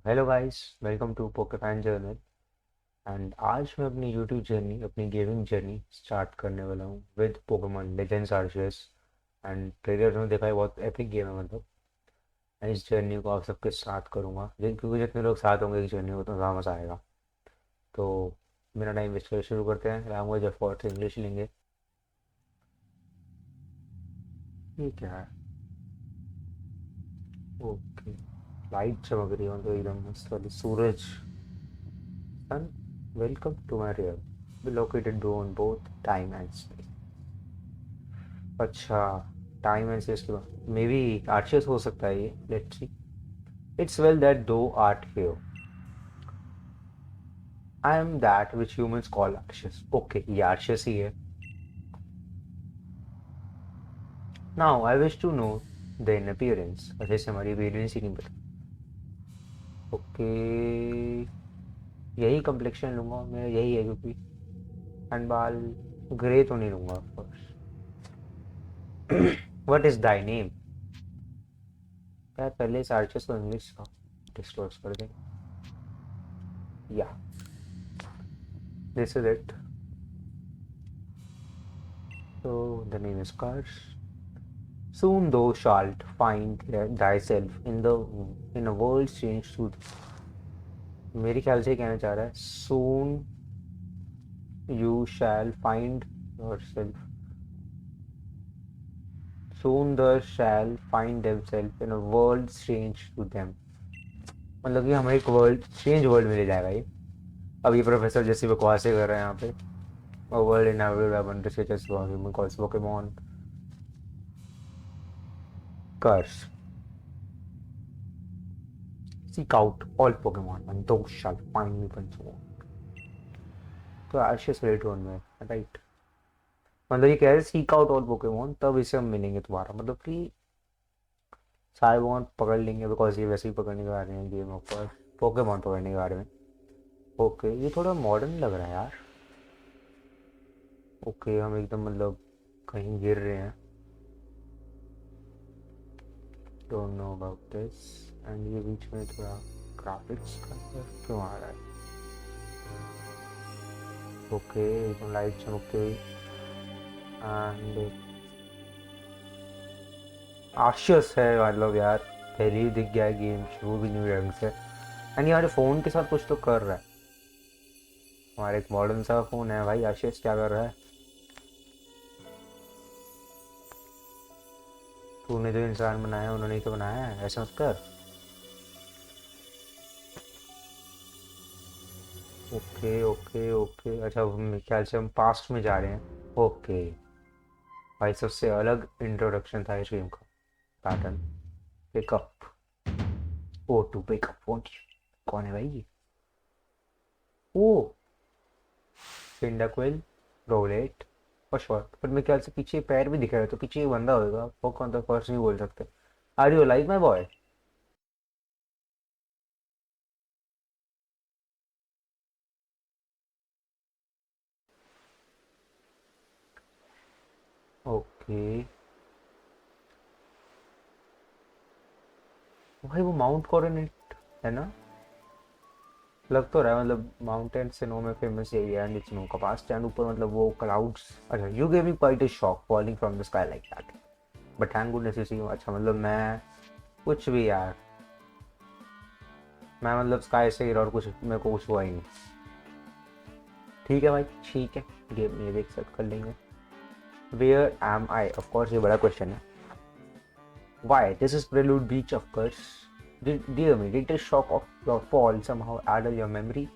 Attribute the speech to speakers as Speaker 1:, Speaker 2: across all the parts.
Speaker 1: Hello guys, welcome to Pokefan journal. And आज मैं अपनी यूट्यूब जर्नी, अपनी गेमिंग जर्नी स्टार्ट करने वाला हूँ with Pokemon Legends Arceus. And trailer में देखा है, बहुत एपिक गेम है। मतलब मैं इस जर्नी को आप सबके साथ करूँगा, क्योंकि जितने लोग साथ होंगे इस जर्नी में उतना ज़्यादा मज़ा आएगा। तो मेरा टाइम वेस्ट कर शुरू करते हैं। लैंग्वेज ऑफ कोर्स इंग्लिश लेंगे। ये क्या है? ओके, लाइट चमक रही है तो एकदम मस्त वाली सूरज। Sun, welcome to my real be located on both time and space. अच्छा, टाइम एंड स्पेस के बाद मे बी आर्शियस हो सकता है ये। Let's see. It's well that thou art here, I am that which humans call Arceus. Okay, ये Arceus ही है। Now I wish to know then appearance. अच्छा, से हमारी अपीयरेंस ही नहीं पता। ओके, यही कम्प्लेक्शन लूंगा मैं, यही है क्योंकि एंड बाल ग्रे तो नहीं लूंगा of course. What is thy name? यार पहले इस आर्शियस को इंग्लिश का डिस्क्लोज कर दे। या, this is it. So the name is Kars. Soon thou shalt find thyself in a world strange to मेरे ख्याल से कहना चाह रहा है soon you shall find yourself, soon they shall find themselves in a world strange to them। मतलब कि हमें एक वर्ल्ड स्ट्रेंज वर्ल्ड में ले जाएगा ये। अब ये प्रोफेसर जैसी बकवासें कर रहे हैं यहाँ पे। A world inhabited by wonder creatures called Pokemon curse। Seek out all Pokemon and thou shalt find me once more। तो आशियस रेट वन में, राइट? मतलब ये कह रहे सीक आउट ऑल पोकेमोन, तब इसे हम मिलेंगे तुम्हारा। मतलब कि साइबोन पकड़ लेंगे, बिकॉज ये वैसे ही पकड़ने के बारे में गेम ऊपर पोकेमोन पकड़ने के बारे में। ओके, ये थोड़ा मॉडर्न लग रहा है यार। ओके, हम एकदम मतलब कहीं गिर रहे हैं। Don't know about this. And ये बीच में थोड़ा ग्राफिक्स का क्यों आ रहा है? ओके, एकदम लाइट चमकते हुई। एंड आशियस है, मतलब यार पहले ही दिख गया है गेम शुरू भी न्यू रंग से। एंड ये हमारे फ़ोन के साथ कुछ तो कर रहा है। हमारा एक मॉडर्न सा फ़ोन है भाई। आशीष क्या कर रहा है? तूने जो इंसान बनाया उन्होंने ही तो बनाया है, ऐसा मत कर। ओके ओके ओके, अच्छा मेरे ख्याल से हम पास्ट में जा रहे हैं। ओके भाई, सबसे अलग इंट्रोडक्शन था इस गेम का। Pattern pickup, oh to pickup phone. कौन है भाई ये? ओ, सिंडाक्विल, रोलेट और शॉर्ट। पर मेरे ख्याल से पीछे पैर भी दिख रहा है, तो पीछे ये बंदा होगा। वो कौन था फर्स्ट नहीं बोल सकते। Are you like my boy? Okay भाई, वो माउंट कोऑर्डिनेट है ना? लग तो रहा है, मतलब माउंटेन सिनो में फेमस यही है। एंड सिनो का पास स्टैंड ऊपर, मतलब वो क्लाउड्स। अच्छा, you gave me quite a shock falling from the sky like that, but thank goodness you see. अच्छा, मतलब मैं कुछ भी यार, मैं मतलब स्काई से गिरा और कुछ मेरे को कुछ हुआ ही नहीं। ठीक है भाई, ठीक है। गेम में देख सकते कर लेंगे। Where am I? Of course ये बड़ा क्वेश्चन है। Why this is Prelude beach of course. Dear me, did the shock of your fall somehow added your memory?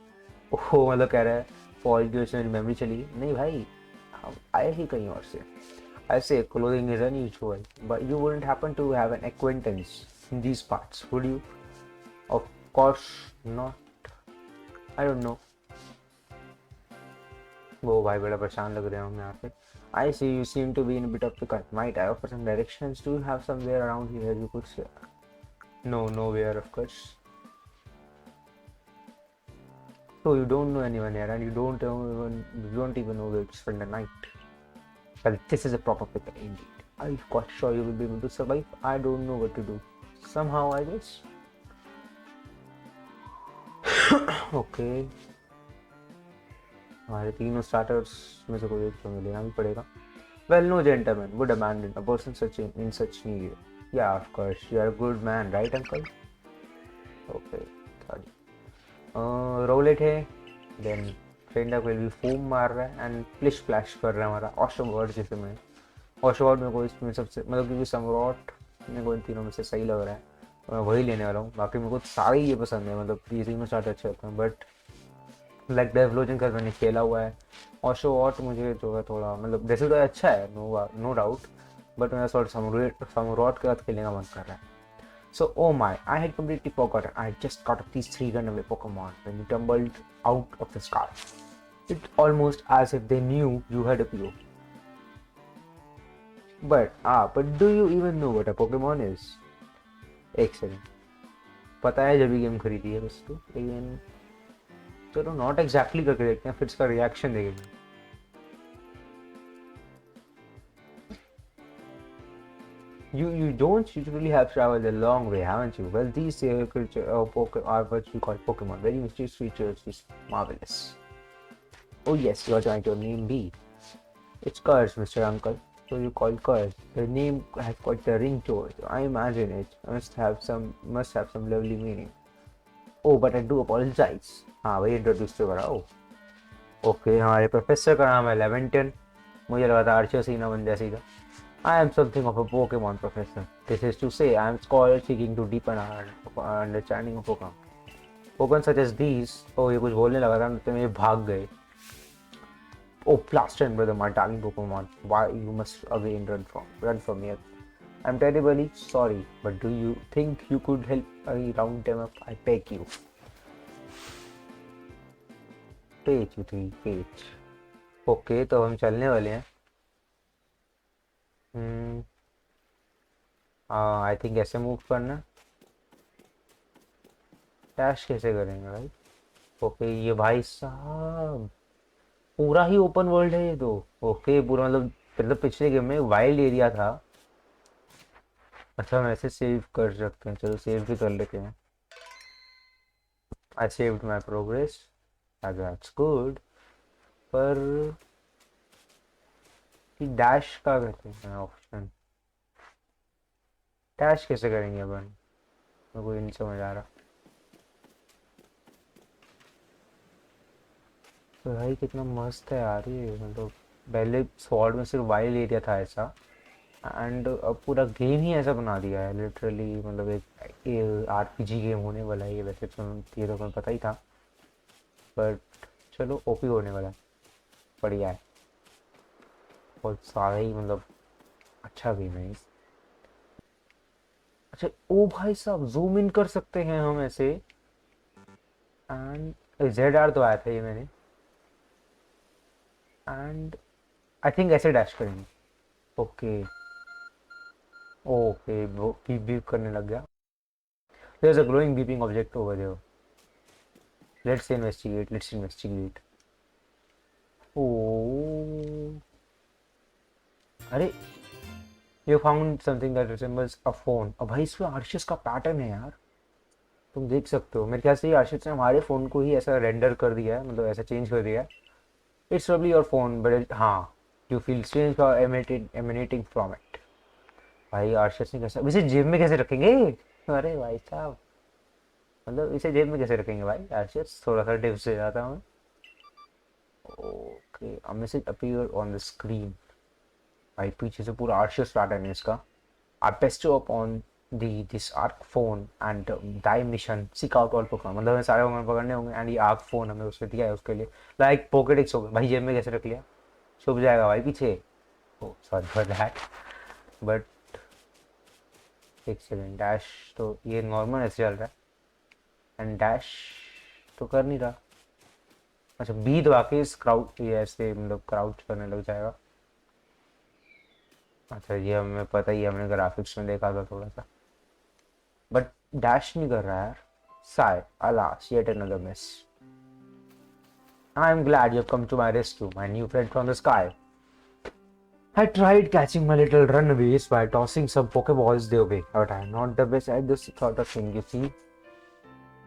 Speaker 1: Oh, मतलब कह रहा है फॉल की वजह से मेरी मेमोरी चली गई। नहीं भाई, हम आए ही कहीं और से। I say clothing is unusual, but you wouldn't happen to have an acquaintance in these parts, would you? Of course not. I don't know. वो भाई बड़ा परेशान लग रहे हैं हम यहाँ पे। I see you seem to be in a bit of a cut. Might I offer some directions? Do you have somewhere around here you could share? No, nowhere of course. So you don't know anyone here, and you don't even know where to spend the night. Well, this is a proper pickle indeed. I'm quite sure you will be able to survive. I don't know what to do. Somehow, I guess. Okay, हमारे तीनों starters में से कोई एक तो हमें लेना भी पड़ेगा. Well, no gentleman would abandon a person such in such need. Yeah, of course. You are a good man, right, uncle? Okay, sorry. Roll it है. Then Fender will be foam मार रहा है and splish splash कर रहा है हमारा Osho word जिसे मैं Osho word मेरे को इसमें सबसे मतलब क्योंकि सम्राट मेरे को इन तीनों में से सही लग रहा है, मैं वही लेने वाला हूँ. बाकी मेरे को सारे ये पसंद है, मतलब ये तीनों स्टार्ट अच्छे होते हैं, बट लाइक डेवलॉजिंग का मैंने खेला हुआ है. ऑशो वॉट मुझे जो है थोड़ा मतलब वैसे तो अच्छा है, नो डाउट, बट मेरा थोड़ा समरॉट के साथ खेलने का मन कर रहा है. So, oh my, I had completely forgotten. I had just caught up these 3 runaway Pokemon when you tumbled out of the sky. It's almost as if they knew you had appeared. But do you even know what a Pokemon is? Excellent. पता है जब भी game खरीदी है बस, तो लेकिन चलो नॉट एग्जैक्टली करके देखते हैं, फिर इसका रिएक्शन देखेंगे. You don't usually have traveled a long way, haven't you? Well, these creatures are what you call Pokemon. Very mysterious creatures, is marvelous. Oh yes, you're trying to name me. It's Curse, Mr. Uncle. So you call Curse. The name has quite a ring to it. I imagine it must have some lovely meaning. Oh, but I do apologize. हाँ वही introduce तो कराओ. Okay, हमारे professor का नाम है लेवेंटन. मुझे लगा था आर्चर्स ही ना बन जाए सीधा. I am something of a Pokemon professor. This is to say, I am scholar seeking to deepen our understanding of Pokemon. Pokemon such as these. Oh, ये कुछ बोलने लगा था, तो मेरे भाग गए. Oh, Plaster brother, my darling Pokemon. Why you must again run from here? I'm terribly sorry, but do you think you could help me round them up? I beg you. Page 3 page. Okay, तो हम चलने वाले हैं. आई think ऐसे move करना. Dash कैसे करेंगे भाई? ओके, ये भाई साहब पूरा ही ओपन वर्ल्ड है ये तो. ओके, पूरा मतलब पिछले गेम में वाइल्ड एरिया था. अच्छा, हम ऐसे सेव कर सकते हैं, चलो सेव भी कर लेते हैं. I saved my progress, that's good. पर डैश का करते हैं ऑप्शन. डैश कैसे करेंगे अपन? मेरे को नहीं समझ आ रहा. तो भाई कितना मस्त है यार ये, मतलब पहले स्वॉर्ड में सिर्फ वाइल्ड एरिया था ऐसा, एंड अब पूरा गेम ही ऐसा बना दिया है लिटरली. मतलब एक आरपीजी गेम होने वाला है ये. वैसे तो ये तो पता ही था, बट चलो ओपी होने वाला है. बढ़िया है, बहुत सारा ही मतलब अच्छा गेम है. अच्छा, ओ भाई साहब जूम इन कर सकते हैं हम ऐसे. एंड ZR तो आया था ये मैंने. एंड आई थिंक ऐसे डैश करेंगे. ओके ओके, वो बीप बीप करने लग गया. There is a glowing beeping object over there. Let's investigate. Oh अरे, you found something that resembles a phone. अब भाई इसमें आर्शियस का पैटर्न है यार, तुम देख सकते हो. मेरे ख्याल से ये आर्शियस ने हमारे फ़ोन को ही ऐसा रेंडर कर दिया है, मतलब ऐसा चेंज कर दिया है. It's probably your phone, but हाँ, यू फील स्ट्रेंज और एमिनेटिंग फ्रॉम इट. भाई आर्शियस ने कैसा, इसे जेब में कैसे रखेंगे? अरे भाई साहब, मतलब इसे जेब में कैसे रखेंगे भाई आर्शियस? थोड़ा सा टिप्स दे जाता हूँ. Okay, a message appear on the screen. भाई पीछे से पूरा आर्शियस पैटर्न है इसका. I bestow upon thee this arc phone and thy mission seek out all Pokemon. मतलब हमें सारे Pokemon पकड़ने होंगे, एंड ये आर्क फोन हमें उसने दिया है उसके लिए. लाइक पोकेडेक्स हो गया भाई, जेब में कैसे रख लिया? छुप जाएगा भाई पीछे. ओ सॉरी फॉर दैट, बट एक सेकेंड. डैश तो ये नॉर्मल ऐसे चल रहा है, एंड डैश तो कर नहीं रहा. अच्छा, बी दबा के इस क्राउड ये ऐसे मतलब क्राउड करने लग जाएगा. अच्छा, ये हमें पता ही है, हमने ग्राफिक्स में देखा था थोड़ा सा, बट डैश नहीं कर रहा है यार. Sigh, alas, yet another miss. I am glad you have come to my rescue, my new friend from the sky. I tried catching my little runaways by tossing some Pokeballs their way, but I am not the best at this sort of thing, you see.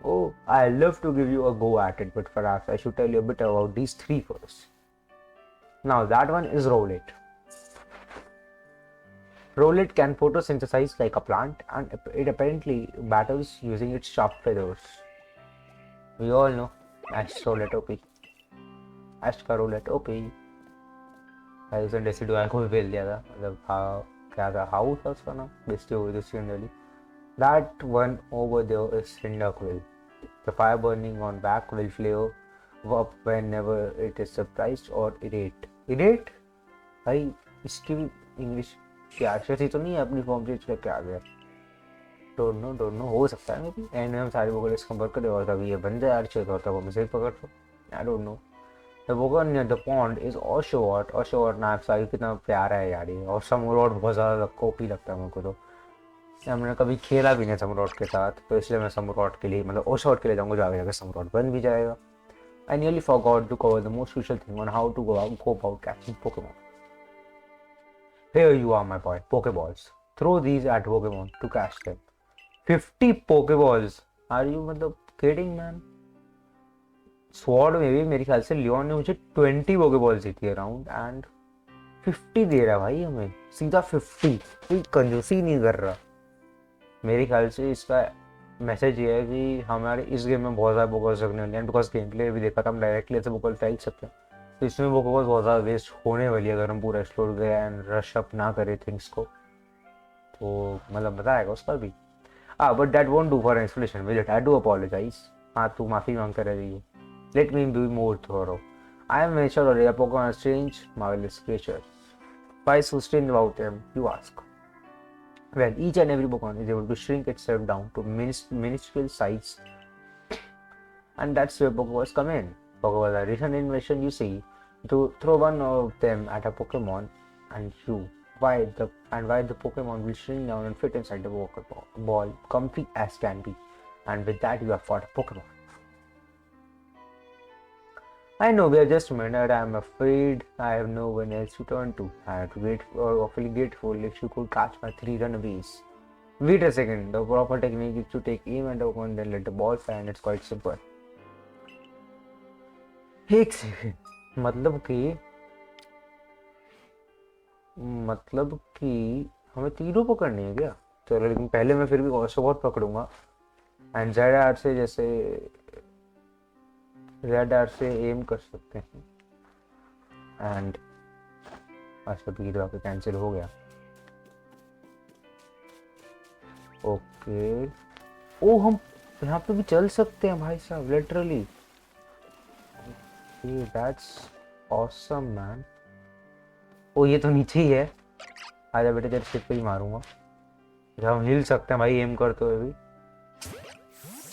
Speaker 1: Oh, I love to give you a go at it, but perhaps I should tell you a bit about these three first. Now that one is Rowlet. Rowlet can photosynthesize like a plant, and it apparently battles using its sharp feathers. We all know Ash Rowlet OP. Ash का Rowlet OP. भाई उसने decidua को भी भेज दिया था, मतलब क्या था, हाउस था उसका नाम, बेस्टी हो गई थी उसकी अंदर. That one over there is Cyndaquil. The fire burning on back will flare up whenever it is surprised or irate. Irate? भाई इसकी भी इंग्लिश क्या अच्छी तो नहीं है, अपनी फॉर्म चेंज करके आ गया. डोंट नो हो सकता है मे बी. एंड हम सारे वोकल इसका वर्क करे और तभी ये बन जाए अर्चेस और तब हम इसे पकड़ लो. I don't know. The vocal near the pond is Oshawott. Oshawott नाम सारी कितना प्यारा है यार ये. और समरोड बहुत ज़्यादा कॉपी लगता है मेरे को. तो हमने कभी खेला भी नहीं समरोड के साथ, तो इसलिए मैं समरोड के लिए मतलब ओशॉट के लिए जाऊँगा, जाके जाकर समरोड बन भी जाएगा. I nearly forgot to cover the most crucial thing on how to go about catching Pokemon. Here you are, my boy. Pokeballs. Throw these at Pokemon to catch them. 50 Pokeballs. Are you मतलब kidding man? Sword में भी मेरे ख्याल से Leone ने मुझे 20 Poké Balls दी थी around, and 50 दे रहा है भाई हमें, सीधा 50. कोई कंजूसी नहीं कर रहा. मेरे ख्याल से इसका मैसेज ये है कि हमारे इस गेम में बहुत ज़्यादा पोकेबॉल्स रखने वाले हैं, बिकॉज गेम प्ले भी देखा था हम डायरेक्टली ऐसे पोकेबॉल फेंक सकते हैं, तो इसमें पोकेबॉल्स बहुत ज़्यादा वेस्ट होने वाली है अगर हम पूरा एक्सप्लोर करें एंड रश अप ना करें थिंग्स को. तो मतलब बताएगा उसका भी. But that won't do for explanation will it. I do apologise. हाँ तू माफ़ी मांगता रह रही है. Let me be more thorough. I am sure already a Pokemon are strange, marvelous creatures. Why so strange about them, you ask? Well, each and every Pokemon is able to shrink itself down to minuscule size, and that's where Pokeballs come in. Pokeballs are recent invention, you see. To throw one of them at a Pokemon, and why the Pokemon will shrink down and fit inside the Pokeball, comfy as can be, and with that you have fought a Pokemon. I know we are just minute. I am afraid I have no one else to turn to. I have to wait or awfully grateful if you could catch my 3 runaways. Wait a second. The proper technique is to take aim at the one, then let the ball fly, and it's quite simple. एक second. मतलब कि हमें तीनों पकड़नी है क्या? चलो लेकिन पहले मैं फिर भी बहुत पकड़ूंगा. एंड जेड से जैसे रेड आर से एम कर सकते हैं. एंड अच्छा तो ये कैंसिल हो गया. ओके. ओ हम यहाँ पे भी चल सकते हैं भाई साहब, literally. That's awesome man. Oh ये तो नीचे ही है. आजा बेटे तेरे सिर पे ही मारूंगा. हम हिल सकते हैं भाई एम करते हुए भी.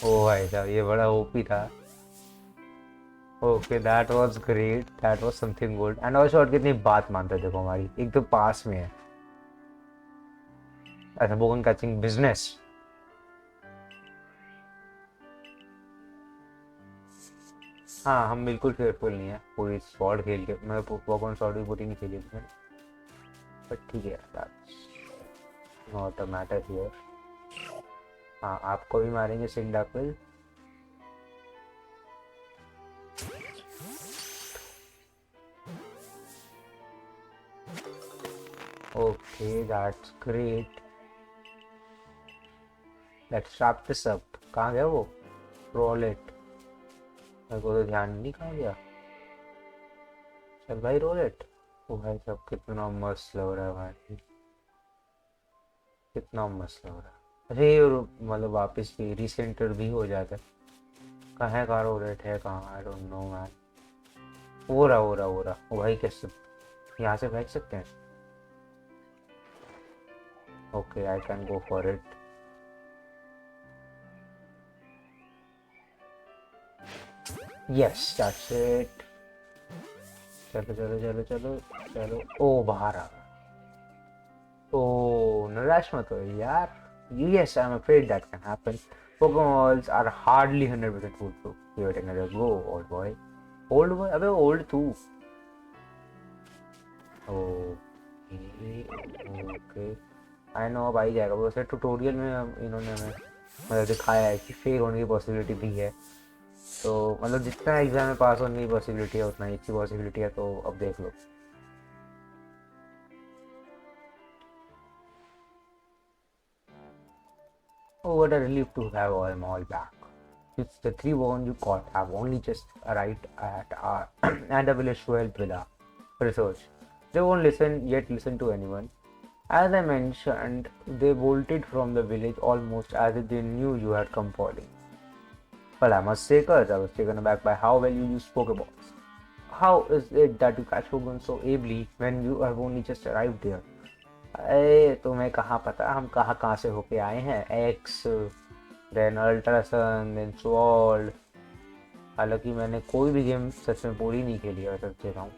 Speaker 1: ओ भाई साहब ये बड़ा ओपी था. Okay that was great. That was something good. And also और कितनी बात मानते हैं देखो, हमारी एकदम पास में है. ऐसा पोकेमॉन कैचिंग बिजनेस. हाँ हम बिल्कुल फेयरफुल नहीं है. पूरी स्वॉर्ड खेल के मैं पोकेमॉन स्वॉर्ड भी पूरी नहीं खेली थी मैंने, बट ठीक है that's not a matter here. हाँ आपको भी मारेंगे सिंडाक्विल. Okay, that's great. Let's wrap this up. कहाँ गया वो? Rowlet. मेरे को तो ध्यान नहीं कहाँ गया. चल भाई Rowlet. ओ भाई सब कितना मस्त लग रहा है भाई. कितना मस्त लग रहा है. अरे मतलब वापस भी रिसेंटर भी हो जाता है. कहाँ है Rowlet है कहाँ? I don't know man. हो रहा. ओ भाई कैसे यहाँ से फेंक सकते हैं? Okay, I can go for it. Yes, that's it. चलो. ओ बाहर आ गया. ओ निराश मत हो यार. Yes, I'm afraid that can happen. Pokeballs are hardly 100% foolproof. Give it another go, old boy. Old boy? अबे old तू. Okay. आई नो अब आ ही जाएगा. वैसे ट्यूटोरियल में इन्होंने हमें मतलब दिखाया है कि फेल होने की पॉसिबिलिटी भी है। तो मतलब जितना एग्जाम में पास होने की पॉसिबिलिटी है उतना ही अच्छी पॉसिबिलिटी है, तो अब देख लो। Oh, what a relief to have them all back. It's the three women you caught have only just arrived at our at the village to help with our research. They won't listen to anyone. As I mentioned, they bolted from the village almost as if they knew you had come calling. Well, I must say, Kurt, I was taken aback by how well you use Pokeballs. How is it that you catch Pokemon so ably when you have only just arrived there? अरे तुम्हें कहाँ पता हम कहाँ कहाँ से होके आए हैं। एक्स, देन अल्ट्रासन, देन स्वॉर्ड। हालांकि मैंने कोई भी गेम सच में पूरी नहीं खेली है, सच कह रहा हूँ।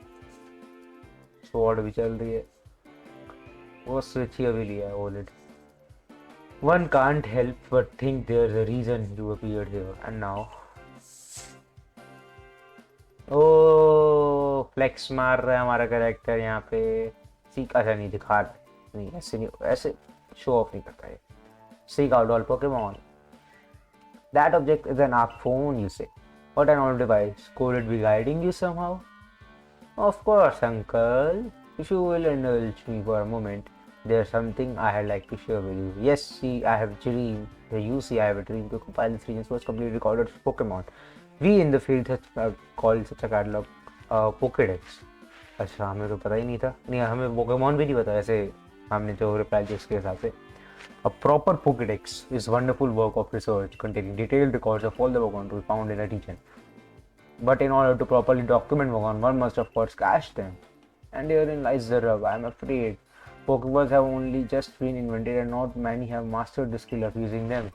Speaker 1: स्वॉर्ड भी चल रही है, वो स्विच ही अभी लिया है already. One can't help but think there's a reason you appeared here, and now. ओ फ्लेक्स मार रहा है हमारा कैरेक्टर यहाँ पे। सीख अच्छा नहीं दिखा रहा है, नहीं ऐसे नहीं, ऐसे शो ऑफ नहीं करता है। Seek out all Pokemon. That object is an app phone, you say. What an old device. Could it be guiding you somehow? Of course, uncle. If you will indulge me for a moment, there's something I'd like to share with you. Yes, see, I have a dream. You see, I have a dream to compile the region's first complete record of Pokemon. We in the field have called such a catalog pokedex. अच्छा हमें तो पता ही नहीं था, नहीं हमें Pokemon भी नहीं पता ऐसे। हमने जो रिप्लाई किया उसके हिसाब से a proper pokedex is wonderful work of research containing detailed records of all the Pokemon to be found in a region. But in order to properly document Pokemon, one must of course catch them. And herein lies the rub, I am afraid. Pokeballs have only just been invented and not many have mastered the skill of using them.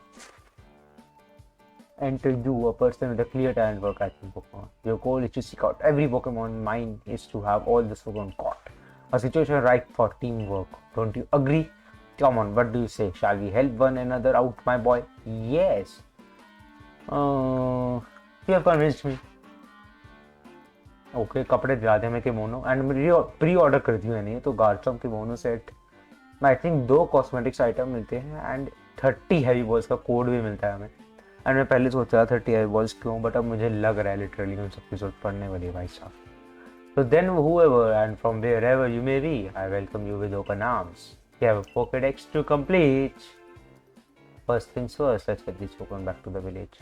Speaker 1: Enter you, a person with a clear talent for catching Pokemon. Your goal is to seek out every Pokemon. Mine is to have all the Pokemon caught. A situation ripe for teamwork. Don't you agree? Come on, what do you say? Shall we help one another out, my boy? Yes. You have convinced me. Okay कपड़े दिला दे हमें kimono and मेरी pre order कर दी मैंने, तो Garchomp kimono set I think 2 cosmetics item मिलते हैं एंड 30 हैवी बॉल्स का कोड भी मिलता है हमें। एंड मैं पहले सोच रहा था 30 हैवी बॉल्स क्यों, बट अब मुझे लग रहा है लिटरली उन सब की जरूरत पड़ने वाली है भाई साहब। So then whoever and from wherever you may be, I welcome you with open arms. You have a Pokedex to complete. First things first, let's get this Pokemon back to the village.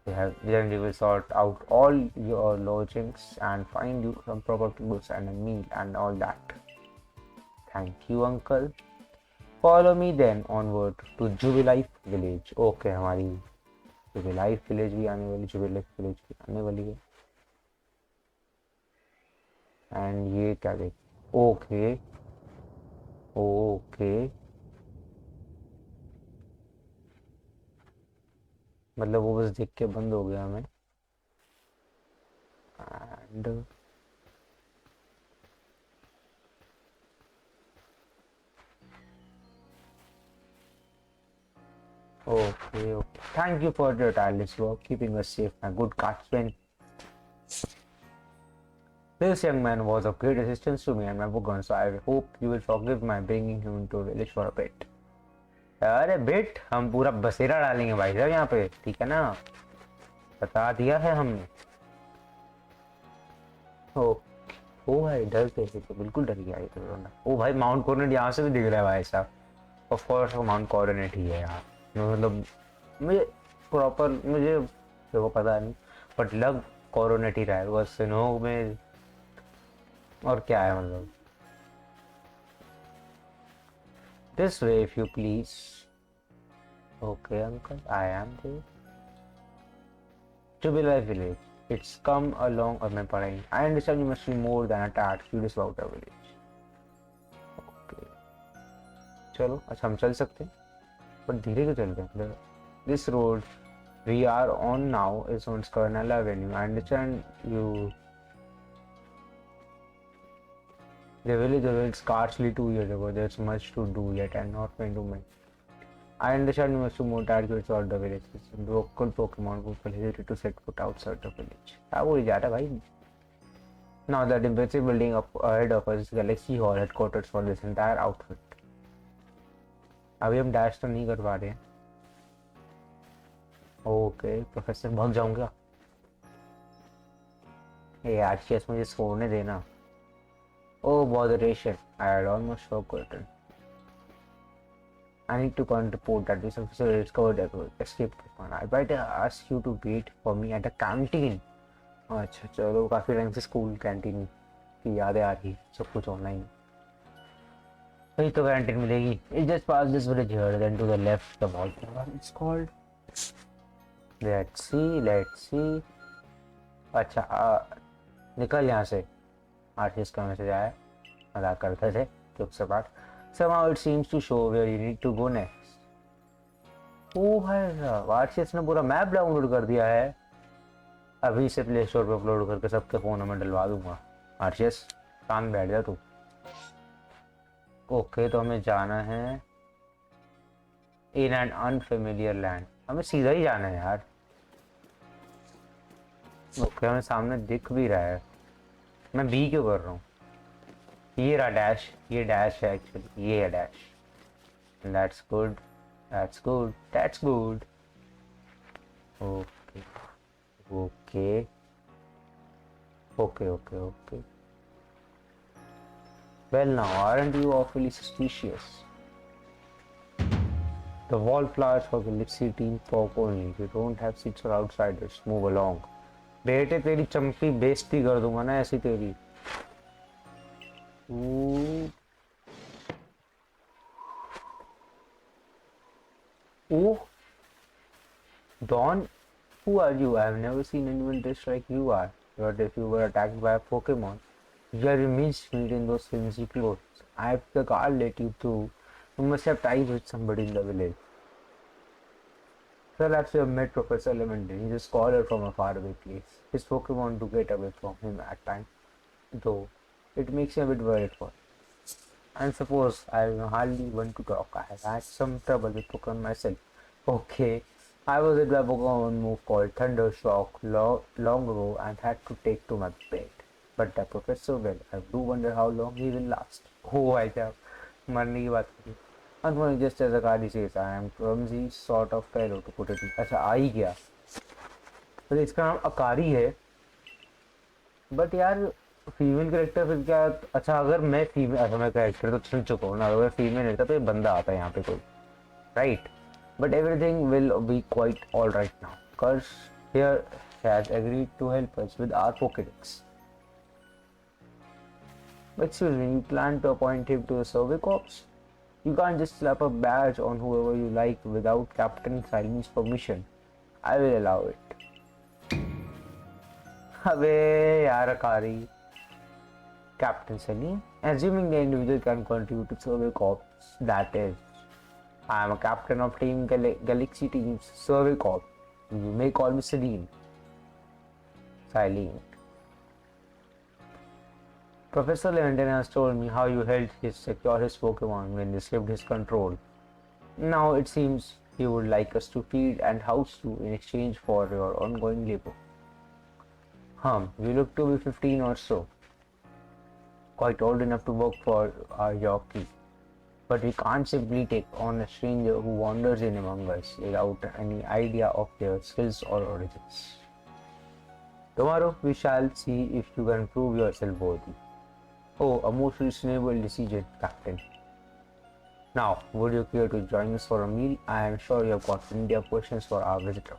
Speaker 1: Then we will sort out all your lodgings and find you some proper goods and a meal and all that. Thank you, uncle. Follow me then onward to Jubilife village. Okay, हमारी Jubilife village भी आने वाली, Jubilife village भी आने वाली है। And ये क्या देख, ओके ओके मतलब वो बस देख के बंद हो गया हमें। And okay, okay. Thank you for your tireless work, keeping us safe, my good craftsman. This young man was of great assistance to me and my Pokemon, so I hope you will forgive my bringing him into a village for a bit. अरे bit हम पूरा बसेरा डालेंगे भाई साहब यहाँ पे, ठीक है ना, बता दिया है हमने। ओ ओ भाई डर कैसे, तो बिल्कुल डर गया ये तो। ओ भाई माउंट कॉर्नेट यहाँ से भी दिख रहा है भाई साहब। ऑफ कोर्स वो माउंट कॉर्नेट ही है यार, मतलब मुझे प्रॉपर मुझे वो पता नहीं, बट लग कॉर्नेट ही रहा है बस सिन्हो में, और क्या है मतलब। This way, if you please. Okay, uncle, I am there. Jubilife village. It's come along or my parent. I understand you must be more than a tad curious about our village. Okay. चलो अच्छा हम चल सकते हैं, पर धीरे क्यों चल रहे हैं। This road we are on now is on Scarnella Avenue. I understand you. The village was scarcely 2 years ago. There's much to do yet and not going to make. I understand you must be more tired to sort the village. Local Pokemon people hesitate to set foot outside the village. क्या बोल जा रहा भाई? Now that impressive building up ahead of us is Galaxy Hall headquarters for this entire outfit. अभी हम dash तो नहीं कर पा रहे हैं, ओके प्रोफेसर भाग जाऊंगा। ये आरसीएस मुझे सोने देना। Oh botheration, I had almost forgotten. I need to report that this officer discovered that escaped fun. I better ask you to wait for me at the canteen. अच्छा चलो काफी time से स्कूल कैंटीन की यादें आ रही, सब कुछ online. वही तो कैंटीन मिलेगी। It just past this village here, then to the left the wall it's called. Let's see. अच्छा निकल यहाँ से। आर्टिस्ट का मैसेज आया, मजाक करते थे चुप से बात। Somehow it seems to show where you need to go next. ओ भाई साहब आर्टिस्ट ने पूरा मैप डाउनलोड कर दिया है। अभी से प्ले स्टोर पे अपलोड करके सबके फोन में डलवा दूंगा। आर्टिस्ट कान बैठ जा तू। ओके तो हमें जाना है इन एन अनफेमिलियर लैंड। हमें सीधा ही जाना है यार। ओके हमें सामने दिख भी रहा है। मैं बी क्यों कर रहा हूँ? ये रहा डैश, ये डैश है एक्चुअली, ये है dash. That's good, that's good, that's good. Okay okay okay okay okay. Well now, aren't you awfully suspicious? The wallflowers for the Elixir team talk only. We don't have seats for outsiders. Move along. बेटे तेरी चंपी बेइज्जती कर दूंगा ना ऐसी तेरी। Oh, Dawn, who are you? I have never seen anyone dressed like you are. What if you were attacked by a Pokemon? You are mincemeat in those flimsy clothes. I have the guard let you through. You must have ties with somebody in the village. Perhaps you have met Professor Lemon. He's a scholar from a faraway place. His Pokemon do get away from him at times, though it makes me a bit worried for him. And suppose I hardly want to talk. I have had some trouble with Pokemon myself. Okay, I was at a Pokemon move called Thundershock long ago and had to take to my bed. But the professor, well, I do wonder how long he will last. Oh, I have मरने की बात करी। Unfortunately, just as Akari says, I am clumsy sort of fellow to put it. अच्छा आ ही गया। तो इसका नाम अकारी है। बट यार फीमेल कैरेक्टर फिर क्या? अच्छा अगर मैं फीमेल, अच्छा मैं कैरेक्टर तो चुन चुका हूँ ना, अगर फीमेल रहता तो ये बंदा आता है यहाँ पे कोई, right? But everything will be quite all right now because here has agreed to help us with our Pokedex. Excuse me, you plan to appoint him to the survey corps? You can't just slap a badge on whoever you like without Captain Salim's permission. I will allow it. अबे यार अकारी। Captain Salim, assuming the individual can contribute to survey corps, that is, I am a captain of Team Galaxy Team's survey corps. You may call me Salim. Salim. Professor Lemon has told me how you helped secure his Pokemon when they slipped his control. Now it seems he would like us to feed and house you in exchange for your ongoing labor. You look to be 15 or so. Quite old enough to work for our jockey. But we can't simply take on a stranger who wanders in among us without any idea of their skills or origins. Tomorrow we shall see if you can prove yourself worthy. Oh, a most reasonable decision, Captain. Now, would you care to join us for a meal? I am sure you have got plenty of questions for our visitor.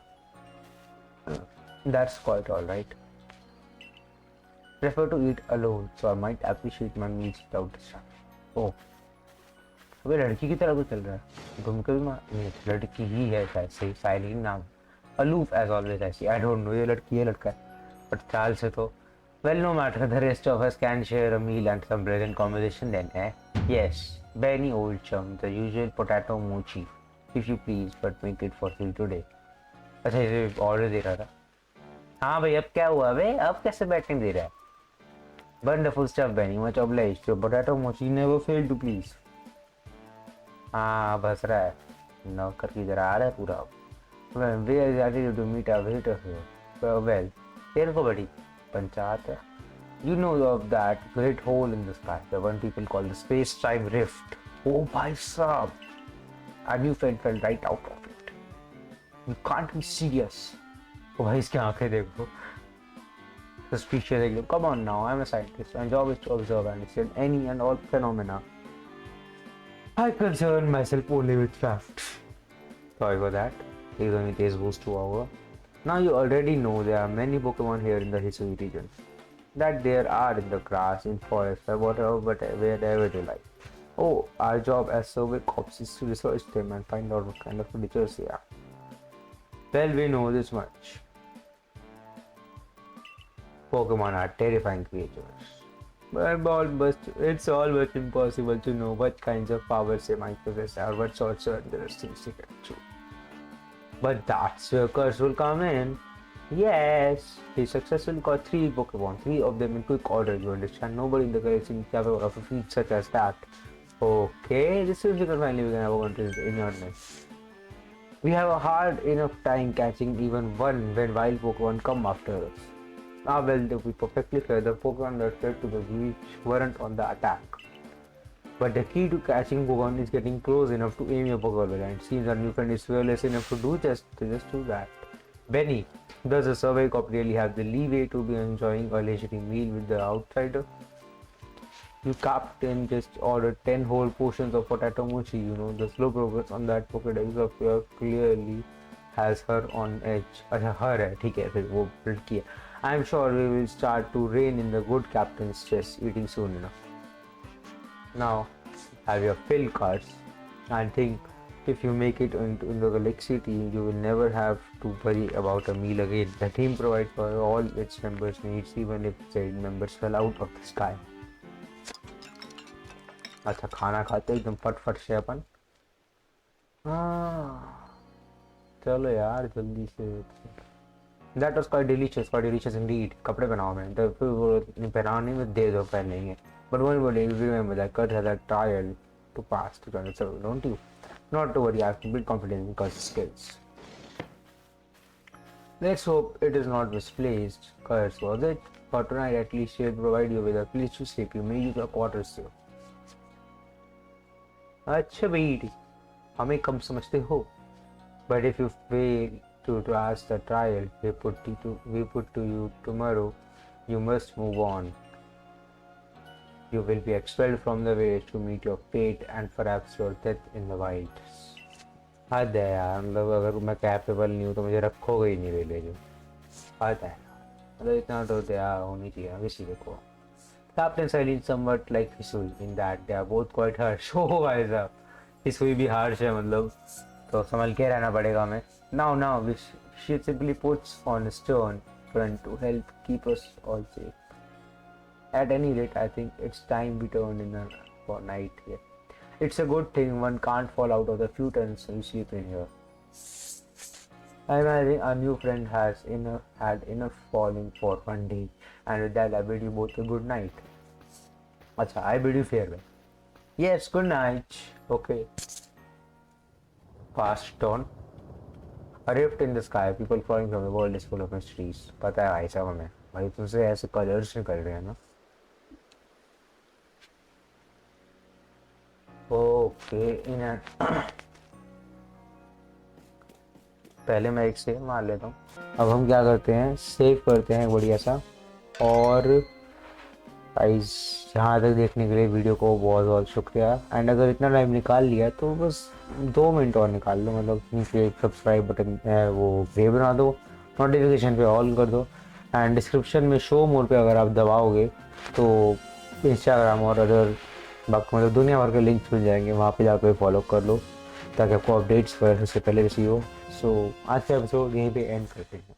Speaker 1: That's quite alright. Prefer to eat alone, so I might appreciate my meals without distraction. Oh, अबे लड़की की तरह कुछ चल रहा है। तुम कभी नहीं, लड़की ही है ऐसे, साइलिन नाम, aloof as always ऐसी। I don't know ये लड़की है लड़का है, but चाल से तो well, no matter, the rest of us can share a meal and some pleasant conversation then, eh? Yes, Benny old chum, the usual potato mochi, if you please, but make it for free today. अच्छा इसे order दे रहा था। हाँ भाई अब क्या हुआ बे? अब कैसे बैठने दे रहा है? Wonderful stuff, Benny, much obliged. Your potato mochi never failed to please. हाँ बस रहा है, नौकर की तरह आ रहा है पूरा। Well, where exactly did you meet our visitor here? Well, तेरे को बड़ी पंचायत है। You know of that great hole in the sky, the one people call the space-time rift. Oh भाई साहब, and you fell right out of it. You can't be serious. Oh भाई इसकी आंखें देखो. Suspicious एकदम. Come on now, I'm a scientist. My job is to observe and understand any and all phenomena. I concern myself only with facts. Sorry for that. Here's only taste boost to our. Now you already know there are many Pokemon here in the Hisui region. That there are in the grass, in forest, or whatever, but wherever they like. Oh, our job as survey cops is to research them and find out what kind of creatures they are. Well, we know this much. Pokemon are terrifying creatures. But it's almost impossible to know what kinds of powers they might possess or what sorts of dangerous things they can do. But that's where Curse will come in. Yes, he successfully caught 3 Pokemon, 3 of them in quick order, you understand? Nobody in the galaxy is capable of a feat such as that. Okay, this is because finally we can have a contest in your name. We have a hard enough time catching even one when wild Pokemon come after us. Now, well, to be perfectly fair, the Pokemon that fled to the beach weren't on the attack. But the key to catching Pokemon is getting close enough to aim your Pokeball, and it seems our new friend is fearless enough to just do that. Benny, does the survey cop really have the leeway to be enjoying a leisurely meal with the outsider? You captain just ordered 10 whole portions of potato mochi, you know, the slow progress on that pokedex of yours clearly has her on edge. अच्छा her है ठीक है फिर वो लड़की है. I'm sure we will start to rein in the good captain's chess eating soon enough. Now, have your fill cards and think if you make it into the Galaxy team, you will never have to worry about a meal again. The team provides for all its members' needs, even if said members fell out of the sky. अच्छा खाना खाते एकदम फट से अपन. चलो यार जल्दी से. That was quite delicious indeed. कपड़े बनाओ मैं तो फिर वो पहनाने में दे दो पहनेंगे. But one day you remember that Kurt has a trial to pass to join the server, don't you? Not to worry, I have to build confidence in Kurt's skills. Let's hope it is not misplaced. Kurt, was it? For tonight at least she will provide you with a place to sleep. You may use your quarters too. अच्छा बेटी हमें कम समझते हो. But if you fail to ask the trial we put to you tomorrow, you must move on. You will be expelled from the village to meet your fate and perhaps your death in the wilds. हद है यार मतलब अगर मैं capable नहीं हूँ तो मुझे रखोगे ही नहीं विलेज में. हद है मतलब इतना तो दया होनी चाहिए किसी को. Captain Silent somewhat like Hisui in that they are both quite harsh. Oh भाई साहब Hisui भी harsh है मतलब तो संभल के रहना पड़ेगा हमें. Now she simply puts on a stern front to help keep us all safe. At any rate, I think it's time we turn in for night here. It's a good thing one can't fall out of the few tents we sleep in here. I imagine our new friend had enough falling for one day, and with that I bid you both a good night. Acha, I bid you farewell. Yes, good night. Okay. Fast turn. A rift in the sky, people falling from the world is full of mysteries. पता है भाई साहब हमें भाई तुमसे ऐसे colours निकल रहे हैं ना. ओके पहले मैं एक सेव मार लेता हूँ. अब हम क्या करते हैं सेव करते हैं बढ़िया सा. और गाइस यहाँ तक देखने के लिए वीडियो को बहुत बहुत शुक्रिया. एंड अगर इतना टाइम निकाल लिया तो बस 2 मिनट और निकाल लो. मतलब नीचे सब्सक्राइब बटन है वो ग्रे बना दो, नोटिफिकेशन पे ऑल कर दो एंड डिस्क्रिप्शन में शो मोर पे अगर आप दबाओगे तो इंस्टाग्राम और अदर मतलब दुनिया भर के लिंक्स मिल जाएंगे. वहाँ पे जाकर फॉलो कर लो ताकि आपको अपडेट्स वगैरह सबसे पहले रिसीव हो. सो आज का एपिसोड यहीं पे एंड करते हैं.